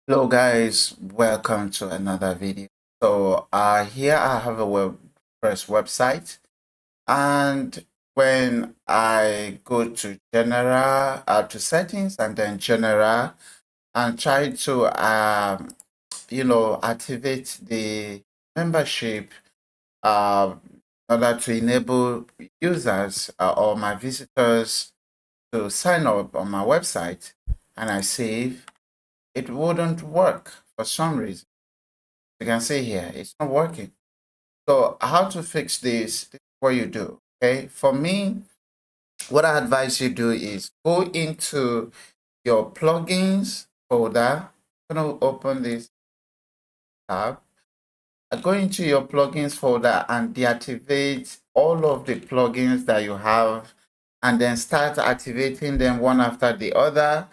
Hello guys, welcome to another video. So here I have a WordPress website, and when I go to general, to settings and then general, and try to activate the membership in order to enable users or my visitors to sign up on my website, and I save, it wouldn't work for some reason. You can see here, it's not working. So how to fix this is what you do. Okay, for me, what I advise you do is go into your plugins folder. I'm going to open this tab. Go into your plugins folder and deactivate all of the plugins that you have, and then start activating them one after the other.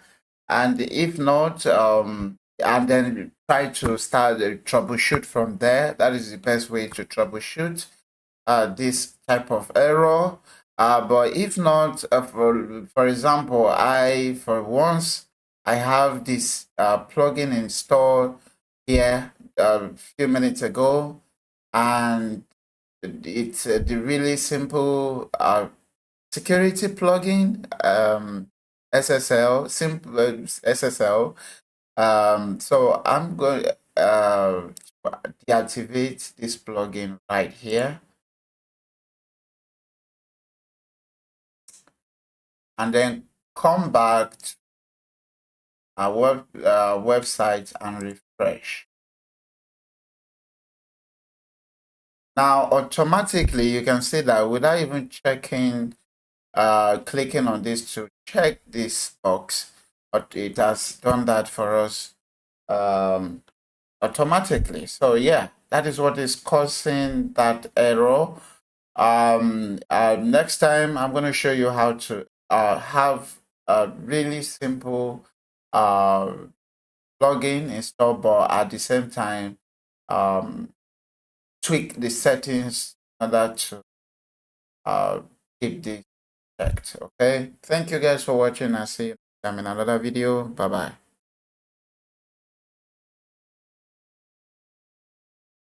And if not, and then try to start troubleshoot from there. That is the best way to troubleshoot this type of error. But if not, for example, for once I have this plugin installed here a few minutes ago, and it's the really simple security plugin, SSL, simple SSL. So I'm going to deactivate this plugin right here, and then come back to our website and refresh. Now, automatically, you can see that without even checking, clicking on this to check this box, but it has done that for us automatically. So yeah, that is what is causing that error. Next time, I'm going to show you how to have a really simple plugin installed, but at the same time, tweak the settings in order to keep this checked. Okay, thank you guys for watching. I'll see you in another video. Bye bye.